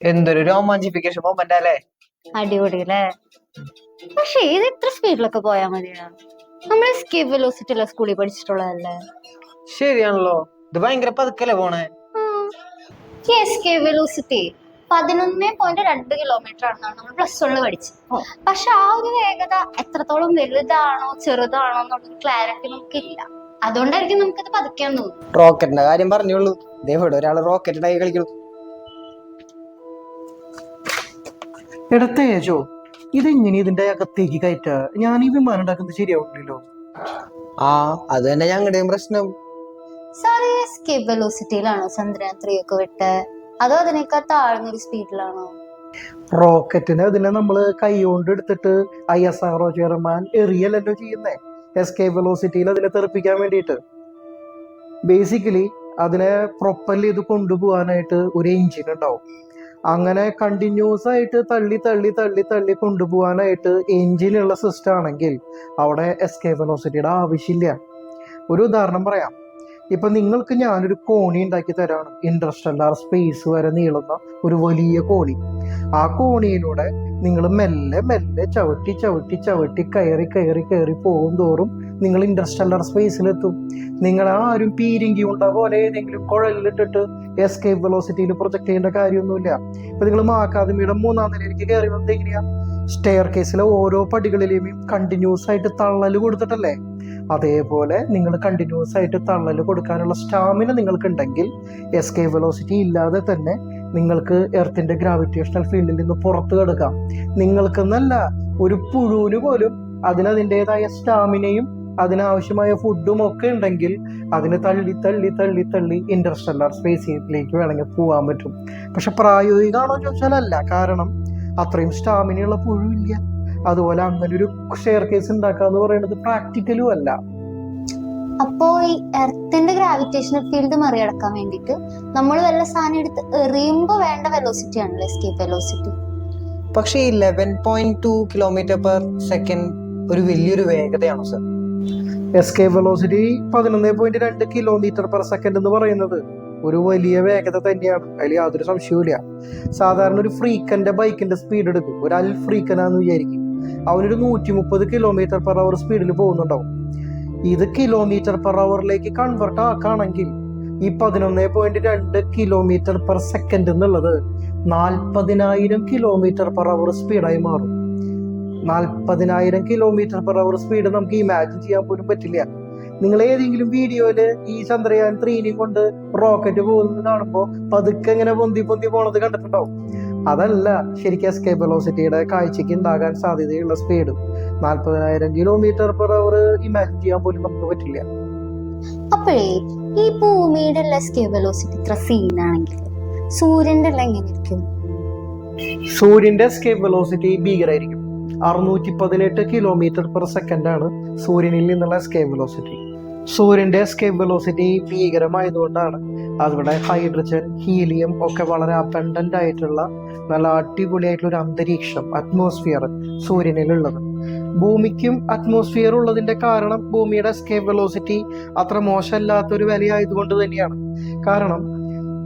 എന്തൊരു രോമാഞ്ചിഫിക്കേഷൻ മൊമെന്റ് അല്ലേ. അടിപൊളി അല്ലേ? പക്ഷെ ഇത് ഇത്ര സ്പീഡിലൊക്കെ പോയാൽ മതിയാ? നമ്മൾ എസ്കേപ്പ് വെലോസിറ്റി സ്കൂളിൽ പഠിച്ചിട്ടുള്ളതല്ലേ? ശരിയാണല്ലോ, ഇത് ഭയങ്കര പതുക്കല്ലേ പോണേ. ഈ എസ്കേപ്പ് വെലോസിറ്റി 11.2 കിലോമീറ്റർ ആണെന്നാണ് നമ്മൾ +1 പഠിച്ചത്. പക്ഷെ ആ ഒരു വേഗത എത്രത്തോളം വലുതാണോ ചെറുതാണോ എന്നുള്ളൊരു ക്ലാരിറ്റി നമുക്കില്ല. അതുകൊണ്ടായിരിക്കും നമുക്കത് പതുക്കാൻ തോന്നുന്നു. റോക്കറ്റിന്റെ കാര്യം പറഞ്ഞോളൂ, ഇവിടെ ഒരാള് റോക്കറ്റ് ഉണ്ടായി കളിക്കണം. എടുത്തേജോ ഇതെങ്ങനെ ഇതിന്റെ അകത്തേക്ക് കയറ്റ? ഞാൻ ഈ വിമാനം ഉണ്ടാക്കുന്നത് ശരിയാവില്ലല്ലോ. ആ അത് തന്നെ ഞങ്ങളുടെയും പ്രശ്നം. സാർ, ഈ എസ്കേപ്പ് വെലോസിറ്റിയിലാണോ ചന്ദ്രയാൻ 3 ഒക്കെ വിട്ട്, അതോ അതിനേക്കാൾ താഴ്ന്നൊരു സ്പീഡിലാണോ? റോക്കറ്റിന് അതിനെ നമ്മള് കൈകൊണ്ട് എടുത്തിട്ട് ISRO ചെയർമാൻ എറിയലല്ലോ ചെയ്യുന്നേ, എസ്കേപ്പ് വെലോസിറ്റിയിൽ അതിനെ തെറിപ്പിക്കാൻ വേണ്ടിയിട്ട്. ബേസിക്കലി അതിനെ പ്രൊപ്പൽ ചെയ്ത് കൊണ്ടുപോകാനായിട്ട് ഒരു എഞ്ചിൻ ഉണ്ടാവും. അങ്ങനെ കണ്ടിന്യൂസ് ആയിട്ട് തള്ളി തള്ളി തള്ളി തള്ളി കൊണ്ടുപോകാനായിട്ട് എഞ്ചിനുള്ള സിസ്റ്റം ആണെങ്കിൽ അവിടെ എസ്കേപ്പ് വെലോസിറ്റിയുടെ ആവശ്യമില്ല. ഒരു ഉദാഹരണം പറയാം. ഇപ്പൊ നിങ്ങൾക്ക് ഞാനൊരു കോണി ഉണ്ടാക്കി തരാണ്, ഇന്റർസ്റ്റെല്ലാർ സ്പേസ് വരെ നീളുന്ന ഒരു വലിയ കോണി. ആ കോണിയിലൂടെ നിങ്ങൾ മെല്ലെ മെല്ലെ ചവിട്ടി ചവിട്ടി ചവിട്ടി കയറി കയറി കയറി പോകും തോറും നിങ്ങൾ ഇന്റർസ്റ്റെല്ലാർ സ്പേസിലെത്തും. നിങ്ങൾ ആരും പീരിങ്കി ഉണ്ട പോലെ ഏതെങ്കിലും കുഴലിലിട്ടിട്ട് എസ്കേപ്പ് വെലോസിറ്റിയിൽ പ്രൊജക്ട് ചെയ്യേണ്ട കാര്യമൊന്നുമില്ല. ഇപ്പൊ നിങ്ങൾ അക്കാദമിയുടെ 3ാം നിലയിലേക്ക് കയറി വന്നത് എങ്ങനെയാ? സ്റ്റെയർ കേസിലെ ഓരോ പടികളിലെയും കണ്ടിന്യൂസ് ആയിട്ട് തള്ളല് കൊടുത്തിട്ടല്ലേ? അതേപോലെ നിങ്ങൾ കണ്ടിന്യൂസ് ആയിട്ട് തള്ളല് കൊടുക്കാനുള്ള സ്റ്റാമിന നിങ്ങൾക്കുണ്ടെങ്കിൽ എസ്കേപ്പ് വെലോസിറ്റി ഇല്ലാതെ തന്നെ നിങ്ങൾക്ക് എർത്തിന്റെ ഗ്രാവിറ്റേഷണൽ ഫീൽഡിൽ നിന്ന് പുറത്തു കിടക്കാം. നിങ്ങൾക്കെന്നല്ല, ഒരു പുഴുവിന് പോലും അതിനതിൻ്റെതായ സ്റ്റാമിനയും അതിനാവശ്യമായ ഫുഡും ഒക്കെ ഉണ്ടെങ്കിൽ അതിന് തള്ളി തള്ളി തള്ളി തള്ളി ഇന്റർസ്റ്റെല്ലാർ സ്പേസിലേക്ക് വേണമെങ്കിൽ പോകാൻ പറ്റും. പക്ഷെ പ്രായോഗികമാണോ ചോദിച്ചാൽ അല്ല. കാരണം അത്രയും സ്റ്റാമിനയുള്ള പുഴുവില്ല. അതുപോലെ അങ്ങനെ ഒരു ഷെയർ കേസ് ഉണ്ടാക്കുക എന്ന് പറയുന്നത് പ്രാക്ടിക്കലും അല്ല. അപ്പോ ഈ എർത്തിന്റെ ഗ്രാവിറ്റേഷണൽ ഫീൽഡ് മറികടക്കാൻ വേണ്ടിയിട്ട് നമ്മൾ വല്ല സാധനം എടുത്ത് എറിയുമ്പോ വേണ്ട വെലോസിറ്റി ആണല്ലോ എസ്കേപ്പ് വെലോസിറ്റി. പക്ഷേ 11.2 km/s ഒരു വലിയൊരു വേഗതയാണോ സർ? എസ്കേപ്പ് വെലോസിറ്റി 11.2 km/s എന്ന് പറയുന്നത് ഒരു വലിയ വേഗത തന്നെയാണ്, അതിൽ യാതൊരു സംശയവുമില്ല. സാധാരണ ഒരു ഫ്രീക്കന്റെ ബൈക്കിന്റെ സ്പീഡ് എടുക്കും, ഒരു അൽ ഫ്രീക്കനാന്ന് വിചാരിക്കും, അവനൊരു 130 km/h സ്പീഡിൽ പോകുന്നുണ്ടാവും. ഇത് km/h കൺവേർട്ട് ആക്കുകയാണെങ്കിൽ ഈ 11.2 km/s എന്നുള്ളത് 40,000 km/h സ്പീഡായി മാറും. 40,000 km/h സ്പീഡ് നമുക്ക് ഇമാജിൻ ചെയ്യാൻ പോലും പറ്റില്ല. നിങ്ങൾ ഏതെങ്കിലും വീഡിയോയില് ഈ ചന്ദ്രയാൻ 3 കൊണ്ട് റോക്കറ്റ് പോകുന്നത് കാണുമ്പോൾ പതുക്കെ ഇങ്ങനെ പൊന്തി പൊന്തി പോണത് കണ്ടിട്ടുണ്ടാവും. അതല്ല ശരിക്കും എസ്കേപ്പ് വെലോസിറ്റിയുടെ കാഴ്ചക്ക് ഉണ്ടാകാൻ സാധ്യതയുള്ള സ്പീഡ്. 40,000 km/h ഇമാജിൻ ചെയ്യാൻ പോലും നമുക്ക് പറ്റില്ല. അപ്പോഴേ ഈ ഭൂമിയുടെ എസ്കേപ്പ് വെലോസിറ്റി ഇത്ര സീനാണെങ്കിൽ സൂര്യന്റെ എങ്ങനെയിരിക്കും? സൂര്യന്റെ എസ്കേപ്പ് വെലോസിറ്റി ഭീകരായിരിക്കും. 618 km/s ആണ് സൂര്യനിൽ നിന്നുള്ള എസ്കേപ്പ് വെലോസിറ്റി. സൂര്യന്റെ എസ്കേപ്പ് വെലോസിറ്റി ഭീകരമായതുകൊണ്ടാണ് അവിടെ ഹൈഡ്രജൻ, ഹീലിയം ഒക്കെ വളരെ അബണ്ടന്റ് ആയിട്ടുള്ള നല്ല അടിപൊളിയായിട്ടുള്ള ഒരു അന്തരീക്ഷം, അറ്റ്മോസ്ഫിയർ സൂര്യനിലുള്ളത്. ഭൂമിക്കും അറ്റ്മോസ്ഫിയർ ഉള്ളതിന്റെ കാരണം ഭൂമിയുടെ എസ്കേപ്പ് വെലോസിറ്റി അത്ര മോശമല്ലാത്തൊരു വിലയായതുകൊണ്ട് തന്നെയാണ്. കാരണം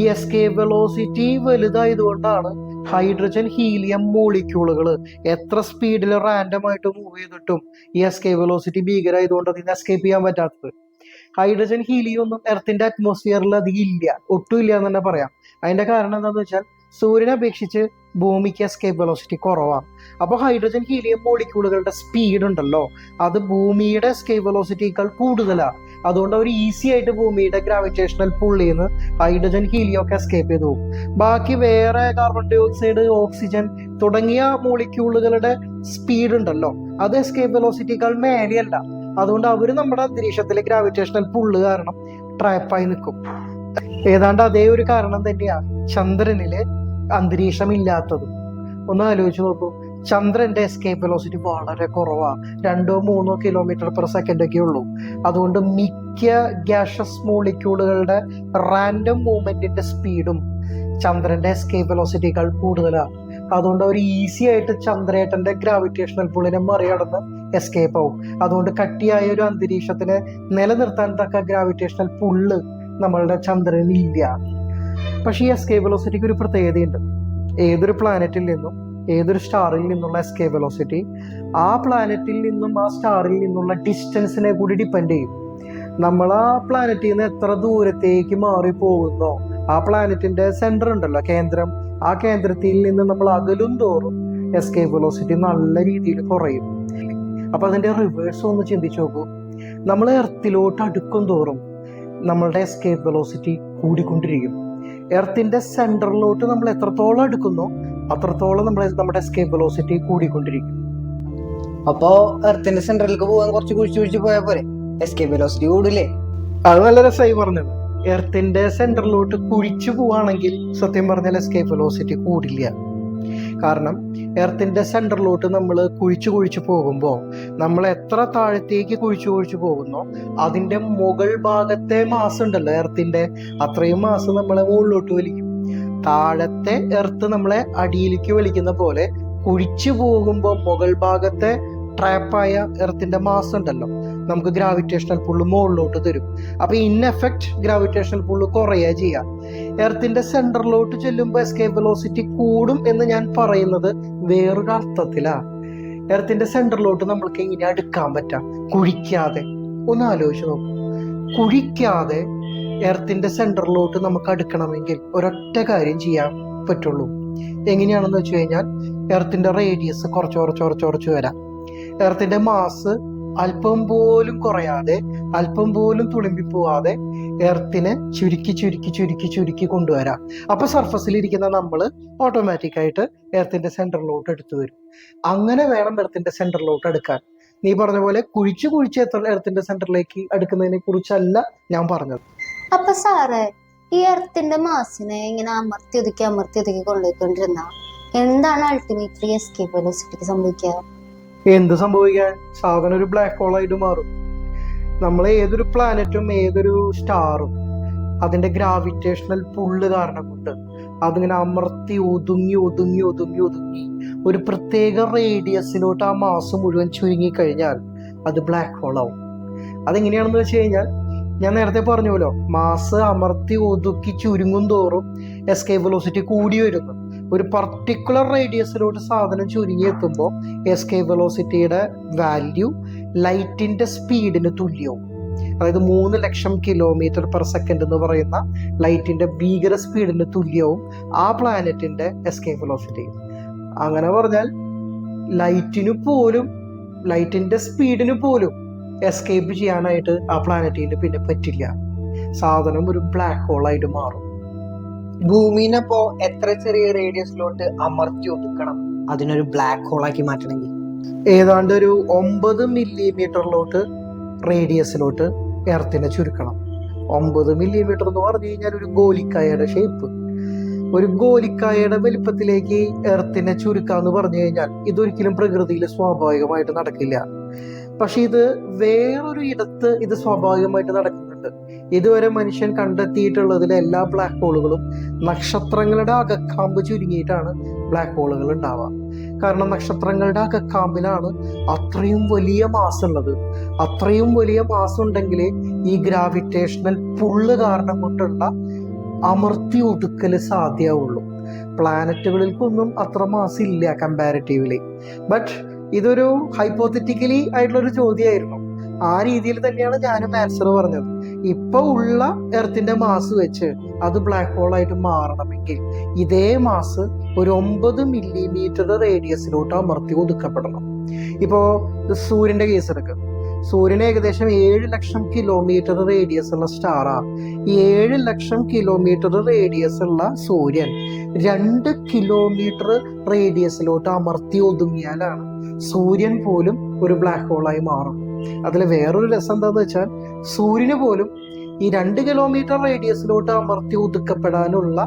ഈ എസ്കേപ്പ് വെലോസിറ്റി വലുതായതുകൊണ്ടാണ് ഹൈഡ്രജൻ, ഹീലിയം മോളിക്യൂളുകൾ എത്ര സ്പീഡിൽ റാൻഡം ആയിട്ട് മൂവ് ചെയ്തിട്ടും ഈ എസ്കേപ്പ് വെലോസിറ്റി ഭീകരമായതുകൊണ്ട് അതിന് എസ്കേപ്പ് ചെയ്യാൻ പറ്റാത്തത്. ഹൈഡ്രജൻ, ഹീലിയം ഒന്നും എർത്തിന്റെ അറ്റ്മോസ്ഫിയറിൽ അധികം ഇല്ല, ഒട്ടും ഇല്ല എന്ന് തന്നെ പറയാം. അതിന്റെ കാരണം എന്താണെന്ന് വെച്ചാൽ സൂര്യനെ അപേക്ഷിച്ച് ഭൂമിക്ക് എസ്കേപ്പ് വെലോസിറ്റി കുറവാണ്. അപ്പോൾ ഹൈഡ്രജൻ, ഹീലിയം മോളിക്യൂളുകളുടെ സ്പീഡ് ഉണ്ടല്ലോ, അത് ഭൂമിയുടെ എസ്കേപ്പ് വെലോസിറ്റിയേക്കാൾ കൂടുതലാണ്. അതുകൊണ്ട് അവർ ഈസി ആയിട്ട് ഭൂമിയുടെ ഗ്രാവിറ്റേഷണൽ പുള്ളിൽ നിന്ന് ഹൈഡ്രജൻ, ഹീലിയം ഒക്കെ എസ്കേപ്പ് ചെയ്തു പോകും. ബാക്കി വേറെ കാർബൺ ഡൈ ഓക്സൈഡ്, ഓക്സിജൻ തുടങ്ങിയ മോളിക്യൂളുകളുടെ സ്പീഡ് ഉണ്ടല്ലോ, അത് എസ്കേപ്പ് വെലോസിറ്റിയേക്കാൾ മേലെയല്ല. അതുകൊണ്ട് അവര് നമ്മുടെ അന്തരീക്ഷത്തിലെ ഗ്രാവിറ്റേഷണൽ പുള്ള് കാരണം ട്രാപ്പായി നിൽക്കും. ഏതാണ്ട് അതേ ഒരു കാരണം തന്നെയാണ് ചന്ദ്രനിലെ അന്തരീക്ഷം ഇല്ലാത്തതും. ഒന്ന് ആലോചിച്ച് നോക്കൂ, ചന്ദ്രന്റെ എസ്കേപ്പ് വെലോസിറ്റി വളരെ കുറവാണ്, 2-3 km/s ഒക്കെ ഉള്ളൂ. അതുകൊണ്ട് മിക്ക ഗ്യാഷസ് മോളിക്യൂളുകളുടെ റാൻഡം മൂവ്മെന്റിന്റെ സ്പീഡും ചന്ദ്രന്റെ എസ്കേപ്പ് വെലോസിറ്റിയേക്കാൾ കൂടുതലാണ്. അതുകൊണ്ട് അവർ ഈസി ആയിട്ട് ചന്ദ്രേട്ടന്റെ ഗ്രാവിറ്റേഷണൽ പുള്ളിനെ മറികടന്ന് എസ്കേപ്പ് ആവും. അതുകൊണ്ട് കട്ടിയായ ഒരു അന്തരീക്ഷത്തിനെ നിലനിർത്താൻ തക്ക ഗ്രാവിറ്റേഷണൽ പുള്ള് നമ്മളുടെ ചന്ദ്രനിൽ ഇല്ല. പക്ഷേ ഈ എസ്കേപ്പ് വെലോസിറ്റിക്ക് ഒരു പ്രത്യേകതയുണ്ട്. ഏതൊരു പ്ലാനറ്റിൽ നിന്നും ഏതൊരു സ്റ്റാറിൽ നിന്നുള്ള എസ്കേപ്പ് വെലോസിറ്റി ആ പ്ലാനറ്റിൽ നിന്നും ആ സ്റ്റാറിൽ നിന്നുള്ള ഡിസ്റ്റൻസിനെ കൂടി ഡിപ്പെൻഡ് ചെയ്യും. നമ്മൾ ആ പ്ലാനറ്റിൽ നിന്ന് എത്ര ദൂരത്തേക്ക് മാറിപ്പോകുന്നോ ആ പ്ലാനറ്റിന്റെ സെന്റർ ഉണ്ടല്ലോ, കേന്ദ്രം, ആ കേന്ദ്രത്തിൽ നിന്ന് നമ്മൾ അകലും തോറും എസ്കേപ്പ് വെലോസിറ്റി നല്ല രീതിയിൽ കുറയും. അപ്പൊ അതിന്റെ റിവേഴ്സ് ഒന്ന് ചിന്തിച്ചു നോക്കൂ. നമ്മൾ എർത്തിലോട്ട് അടുക്കും തോറും നമ്മളുടെ എസ്കേപ്പ് വെലോസിറ്റി കൂടിക്കൊണ്ടിരിക്കും. എർത്തിന്റെ സെന്ററിലോട്ട് നമ്മൾ എത്രത്തോളം അടുക്കുന്നോ അത്രത്തോളം നമ്മുടെ എസ്കേപ്പ് വെലോസിറ്റി കൂടിക്കൊണ്ടിരിക്കും. അപ്പോ എർത്തിന്റെ സെന്ററിലേക്ക് പോകാൻ കുറച്ച് കുഴിച്ചു പോയാൽ പോരെ, എസ്കേപ്പ് വെലോസിറ്റി കൂടില്ലേ? അത് നല്ല രസമായി പറഞ്ഞത്. എർത്തിന്റെ സെന്ററിലോട്ട് കുഴിച്ചു പോവാണെങ്കിൽ സത്യം പറഞ്ഞാൽ എസ്കേപ്പ് വെലോസിറ്റി കൂടില്ല. കാരണം എർത്തിന്റെ സെന്ററിലോട്ട് നമ്മൾ കുഴിച്ചു പോകുമ്പോൾ നമ്മൾ എത്ര താഴത്തേക്ക് കുഴിച്ചു പോകുന്നോ അതിന്റെ മുകൾ ഭാഗത്തെ മാസ് ഉണ്ടല്ലോ എർത്തിന്റെ, അത്രയും മാസ് നമ്മളെ മുകളിലോട്ട് വലിക്കും. താഴത്തെ എർത്ത് നമ്മളെ അടിയിലേക്ക് വലിക്കുന്ന പോലെ കുഴിച്ചു പോകുമ്പോൾ മുകൾ ഭാഗത്തെ ട്രാപ്പായ എർത്തിന്റെ മാസ് ഉണ്ടല്ലോ നമുക്ക് ഗ്രാവിറ്റേഷണൽ പുള്ള് മുകളിലോട്ട് തരും. അപ്പൊ ഇൻ എഫക്റ്റ് ഗ്രാവിറ്റേഷണൽ പുള്ള് കുറയുക ചെയ്യാം. എർത്തിന്റെ സെന്ററിലോട്ട് ചെല്ലുമ്പോൾ എസ്കേപ്പ് വെലോസിറ്റി കൂടും എന്ന് ഞാൻ പറയുന്നത് വേറൊരു അർത്ഥത്തിലാ. എർത്തിന്റെ സെന്ററിലോട്ട് നമ്മൾക്ക് എങ്ങനെ അടുക്കാൻ പറ്റാം കുഴിക്കാതെ? ഒന്ന് ആലോചിച്ച് നോക്കും. കുഴിക്കാതെ എർത്തിന്റെ സെന്ററിലോട്ട് നമുക്ക് അടുക്കണമെങ്കിൽ ഒരൊറ്റ കാര്യം ചെയ്യാൻ പറ്റുള്ളൂ. എങ്ങനെയാണെന്ന് വെച്ച് കഴിഞ്ഞാൽ എർത്തിന്റെ റേഡിയസ് കുറച്ച് വരാം. എർത്തിന്റെ മാസ് അല്പം പോലും കുറയാതെ അല്പം പോലും തുളുമ്പിപ്പോവാതെ എർത്തിനെ ചുരുക്കി കൊണ്ടുവരാം. അപ്പൊ സർഫസിൽ ഇരിക്കുന്ന നമ്മൾ ഓട്ടോമാറ്റിക് ആയിട്ട് എർത്തിന്റെ സെന്ററിലോട്ട് എടുത്തു വരും. അങ്ങനെ വേണം എർത്തിന്റെ സെന്ററിലോട്ട് അടുക്കാൻ. നീ പറഞ്ഞ പോലെ കുഴിച്ച് എർത്തിന്റെ സെന്ററിലേക്ക് അടുക്കുന്നതിനെ കുറിച്ചല്ല ഞാൻ പറഞ്ഞത്. അപ്പൊ സാറേ, ഈ എർത്തിന്റെ മാസിനെ ഇങ്ങനെ അമർത്തി ഒതുക്കി കൊണ്ടുപോയിക്കൊണ്ടിരുന്ന എന്താണ് അൾട്ടിമേറ്റ്ലി എസ്കേപ്പ് വെലോസിറ്റിക്ക് സംഭവിക്കുക? എന്ത് സംഭവിക്കാൻ? സാധനം ഒരു ബ്ലാക്ക് ഹോൾ ആയിട്ട് മാറും. നമ്മൾ ഏതൊരു പ്ലാനറ്റും ഏതൊരു സ്റ്റാറും അതിന്റെ ഗ്രാവിറ്റേഷണൽ പുള്ള് കാരണം കൊണ്ട് അതിങ്ങനെ അമർത്തി ഒതുങ്ങി ഒരു പ്രത്യേക റേഡിയസിലോട്ട് ആ മാസം മുഴുവൻ ചുരുങ്ങി കഴിഞ്ഞാൽ അത് ബ്ലാക്ക് ഹോൾ ആവും. അതെങ്ങനെയാണെന്ന് വെച്ച് കഴിഞ്ഞാൽ ഞാൻ നേരത്തെ പറഞ്ഞല്ലോ, മാസ് അമർത്തി ഒതുക്കി ചുരുങ്ങും തോറും എസ്കേപ്പ് വെലോസിറ്റി കൂടി വരുന്നു. ഒരു പർട്ടിക്കുലർ റേഡിയസിലോട്ട് സാധനം ചുരുങ്ങി എത്തുമ്പോൾ എസ്കേപ്പ് വെലോസിറ്റിയുടെ വാല്യൂ ലൈറ്റിന്റെ സ്പീഡിന് തുല്യവും. അതായത് 3 ലക്ഷം കിലോമീറ്റർ പെർ സെക്കൻഡ് എന്ന് പറയുന്ന ലൈറ്റിന്റെ ഭീകര സ്പീഡിന് തുല്യവും ആ പ്ലാനറ്റിന്റെ എസ്കേപ്പ് വെലോസിറ്റി. അങ്ങനെ പറഞ്ഞാൽ ലൈറ്റിന്റെ സ്പീഡിന് പോലും എസ്കേപ്പ് ചെയ്യാനായിട്ട് ആ പ്ലാനറ്റിന് പിന്നെ പറ്റില്ല. സാധനം ഒരു ബ്ലാക്ക് ഹോൾ ആയിട്ട് മാറും. ഭൂമിനെപ്പോ എത്ര ചെറിയ റേഡിയസിലോട്ട് അമർത്തി ഒതുക്കണം അതിനൊരു ബ്ലാക്ക് ഹോൾ ആക്കി മാറ്റണമെങ്കിൽ? ഏതാണ്ട് ഒരു 9 മില്ലിമീറ്ററിലോട്ട് റേഡിയസിലോട്ട് എർത്തിനെ ചുരുക്കണം. 9 മില്ലിമീറ്റർ എന്ന് പറഞ്ഞു കഴിഞ്ഞാൽ ഒരു ഗോലിക്കായയുടെ ഷേപ്പ്. ഒരു ഗോലിക്കായയുടെ വലിപ്പത്തിലേക്ക് എർത്തിനെ ചുരുക്കാന്ന് പറഞ്ഞു കഴിഞ്ഞാൽ ഇതൊരിക്കലും പ്രകൃതിയിൽ സ്വാഭാവികമായിട്ട് നടക്കില്ല. പക്ഷെ ഇത് വേറൊരു ഇടത്ത് ഇത് സ്വാഭാവികമായിട്ട് നടക്കുന്നുണ്ട്. ഇതുവരെ മനുഷ്യൻ കണ്ടെത്തിയിട്ടുള്ളതിലെ എല്ലാ ബ്ലാക്ക് ഹോളുകളും നക്ഷത്രങ്ങളുടെ അകക്കാമ്പ് ചുരുങ്ങിയിട്ടാണ് ബ്ലാക്ക് ഹോളുകൾ ഉണ്ടാവുക. കാരണം നക്ഷത്രങ്ങളുടെ അകക്കാമ്പിലാണ് അത്രയും വലിയ മാസ് ഉള്ളത്. അത്രയും വലിയ മാസ് ഉണ്ടെങ്കിലേ ഈ ഗ്രാവിറ്റേഷണൽ പുള്ള് കാരണം കൊണ്ടുള്ള അമർത്തി ഒതുക്കല് സാധ്യമാവുള്ളൂ. പ്ലാനറ്റുകൾക്കൊന്നും അത്ര മാസ് ഇല്ല കമ്പാരിറ്റീവ്ലി. ബട്ട് ഇതൊരു ഹൈപ്പോത്തറ്റിക്കലി ആയിട്ടുള്ളൊരു ചോദ്യമായിരുന്നു. ആ രീതിയിൽ തന്നെയാണ് ഞാനും ആൻസർ പറഞ്ഞത്. ഇപ്പൊ ഉള്ള എർത്തിന്റെ മാസ് വെച്ച് അത് ബ്ലാക്ക് ഹോൾ ആയിട്ട് മാറണമെങ്കിൽ ഇതേ മാസ് ഒരു 9 മില്ലിമീറ്റർ റേഡിയസിലോട്ട് അമർത്തി ഒതുക്കപ്പെടണം. ഇപ്പോ സൂര്യന്റെ കേസ് എടുക്കുക. സൂര്യൻ ഏകദേശം 7 ലക്ഷം കിലോമീറ്റർ റേഡിയസ് ഉള്ള സ്റ്റാറാ. ഈ 7 ലക്ഷം കിലോമീറ്റർ റേഡിയസ് ഉള്ള സൂര്യൻ 2 കിലോമീറ്റർ റേഡിയസിലോട്ട് അമർത്തി ഒതുങ്ങിയാലാണ് സൂര്യൻ പോലും ഒരു ബ്ലാക്ക് ഹോളായി മാറും. അതിൽ വേറൊരു രസം എന്താന്ന് വെച്ചാൽ സൂര്യന് പോലും ഈ 2 കിലോമീറ്റർ റേഡിയസിലോട്ട് അമർത്തി ഒതുക്കപ്പെടാനുള്ള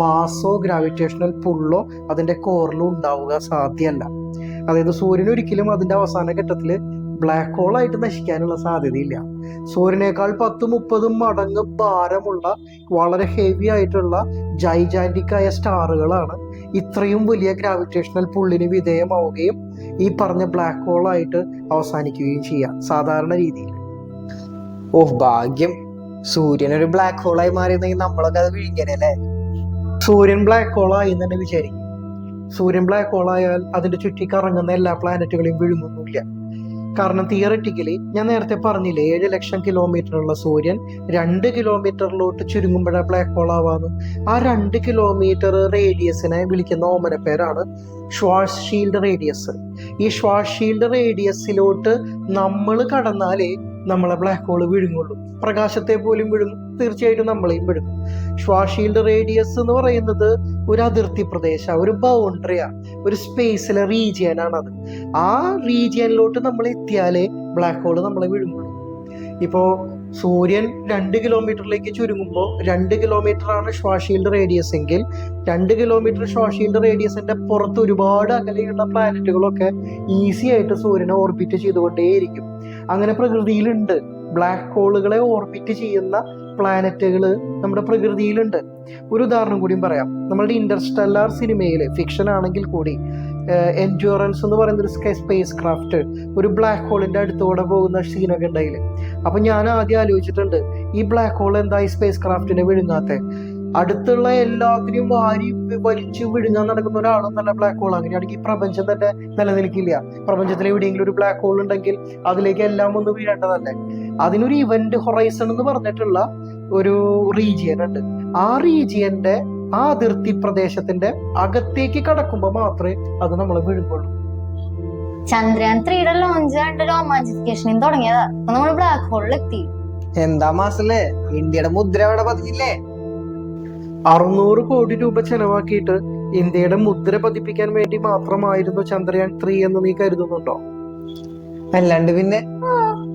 മാസോ ഗ്രാവിറ്റേഷണൽ പുള്ളോ അതിന്റെ കോറിലോ ഉണ്ടാവുക സാധ്യമല്ല. അതായത് സൂര്യൻ ഒരിക്കലും അതിന്റെ അവസാന ഘട്ടത്തില് ബ്ലാക്ക് ഹോൾ ആയിട്ട് നശിക്കാനുള്ള സാധ്യതയില്ല. സൂര്യനേക്കാൾ 10-30 മടങ്ങ് ഭാരമുള്ള വളരെ ഹെവി ആയിട്ടുള്ള ജൈജാന്റിക് ആയ സ്റ്റാറുകളാണ് ഇത്രയും വലിയ ഗ്രാവിറ്റേഷണൽ പുള്ളിന് വിധേയമാവുകയും ഈ പറഞ്ഞ ബ്ലാക്ക് ഹോൾ ആയിട്ട് അവസാനിക്കുകയും ചെയ്യാം സാധാരണ രീതിയിൽ. ഓഹ് ഭാഗ്യം, സൂര്യൻ ഒരു ബ്ലാക്ക് ഹോളായി മാറിയിരുന്നെങ്കിൽ നമ്മളൊക്കെ അത് വിഴുങ്ങനല്ലേ. സൂര്യൻ ബ്ലാക്ക് ഹോൾ ആയി എന്ന് തന്നെ വിചാരിക്കും. സൂര്യൻ ബ്ലാക്ക് ഹോൾ ആയാൽ അതിന്റെ ചുറ്റി കറങ്ങുന്ന എല്ലാ പ്ലാനറ്റുകളെയും വിഴുങ്ങുന്നില്ല. കാരണം തിയററ്റിക്കലി ഞാൻ നേരത്തെ പറഞ്ഞില്ലേ 7 ലക്ഷം കിലോമീറ്ററുള്ള സൂര്യൻ 2 കിലോമീറ്ററിലോട്ട് ചുരുങ്ങുമ്പോഴാണ് ബ്ലാക്ക് ഹോൾ ആവാന്ന്. ആ 2 കിലോമീറ്റർ റേഡിയസിനെ വിളിക്കുന്ന ഓമന പേരാണ് ഷ്വാർസ്ഷീൽഡ് റേഡിയസ്. ഈ ഷ്വാർസ്ഷീൽഡ് റേഡിയസിലോട്ട് നമ്മൾ കടന്നാലേ നമ്മളെ ബ്ലാക്ക് ഹോൾ വിഴുങ്ങുള്ളൂ. പ്രകാശത്തെ പോലും വിഴുങ്ങും, തീർച്ചയായിട്ടും നമ്മളെയും വിഴുങ്ങും. ഷ്വാർസ്ഷീൽഡ് റേഡിയസ് എന്ന് പറയുന്നത് ഒരു അതിർത്തി പ്രദേശ, ഒരു ബൗണ്ടറിയാ, ഒരു സ്പേസിലെ റീജിയൻ ആണത്. ആ റീജിയനിലോട്ട് നമ്മൾ എത്തിയാലേ ബ്ലാക്ക് ഹോൾ നമ്മളെ വിഴുങ്ങുള്ളൂ. ഇപ്പോൾ സൂര്യൻ 2 കിലോമീറ്ററിലേക്ക് ചുരുങ്ങുമ്പോൾ 2 കിലോമീറ്റർ ആണ് ഷ്വാർസ്ഷീൽഡ് റേഡിയസ് എങ്കിൽ 2 കിലോമീറ്റർ ഷ്വാർസ്ഷീൽഡ് റേഡിയസിന്റെ പുറത്ത് ഒരുപാട് അകലെയുള്ള പ്ലാനറ്റുകളൊക്കെ ഈസി ആയിട്ട് സൂര്യനെ ഓർബിറ്റ് ചെയ്തുകൊണ്ടേയിരിക്കും. അങ്ങനെ പ്രകൃതിയിലുണ്ട്. ബ്ലാക്ക് ഹോളുകളെ ഓർബിറ്റ് ചെയ്യുന്ന പ്ലാനറ്റുകൾ നമ്മുടെ പ്രകൃതിയിലുണ്ട്. ഒരു ഉദാഹരണം കൂടിയും പറയാം. നമ്മളുടെ ഇന്റർസ്റ്റെല്ലാർ സിനിമയില് ഫിക്ഷൻ ആണെങ്കിൽ കൂടി എൻഡ്യൂറൻസ് എന്ന് പറയുന്ന ഒരു സ്പേസ് ക്രാഫ്റ്റ് ഒരു ബ്ലാക്ക് ഹോളിന്റെ അടുത്തൂടെ പോകുന്ന സീനൊക്കെ ഉണ്ടായില്ലേ. അപ്പൊ ഞാൻ ആദ്യം ആലോചിച്ചിട്ടുണ്ട്, ഈ ബ്ലാക്ക് ഹോൾ എന്താ ഈ സ്പേസ് ക്രാഫ്റ്റിനെ വിഴുങ്ങാത്തെ? അടുത്തുള്ള എല്ലാത്തിനെയും വലിച്ചു വിഴുങ്ങാൻ നടക്കുന്ന ഒരാളൊന്നല്ല ബ്ലാക്ക് ഹോൾ. അങ്ങനെയാണെങ്കിൽ ഈ പ്രപഞ്ചം തന്നെ നിലനിൽക്കില്ല. പ്രപഞ്ചത്തിൽ എവിടെയെങ്കിലും ഒരു ബ്ലാക്ക് ഹോൾ ഉണ്ടെങ്കിൽ അതിലേക്ക് എല്ലാം ഒന്ന് വീഴേണ്ടതല്ലേ. അതിനൊരു ഇവന്റ് ഹൊറൈസൺ എന്ന് പറഞ്ഞിട്ടുള്ള ഒരു റീജിയൻ ഉണ്ട്. ആ റീജിയന്റെ ആ അതിർത്തി പ്രദേശത്തിന്റെ അകത്തേക്ക് കടക്കുമ്പോൾ മാത്രമേ അത് നമ്മളെ വിഴുങ്ങുള്ളൂ. ചന്ദ്രയാൻ 3യുടെ ലോഞ്ച് കണ്ട് രോമാഞ്ചിഫിക്കേഷനും തുടങ്ങിയതാ. അപ്പൊ നമ്മൾ ബ്ലാക്ക് ഹോളിൽ എത്തി. എന്താ മാസല്ലേ, ഇന്ത്യയുടെ മുദ്ര അവിടെ പതിഞ്ഞില്ലേ? 600 കോടി രൂപ ചെലവാക്കിയിട്ട് ഇന്ത്യയുടെ മുദ്ര പതിപ്പിക്കാൻ വേണ്ടി മാത്രമായിരുന്നു ചന്ദ്രയാൻ 3 എന്ന് നീ കരുതുന്നുണ്ടോ? അല്ലാണ്ട് പിന്നെ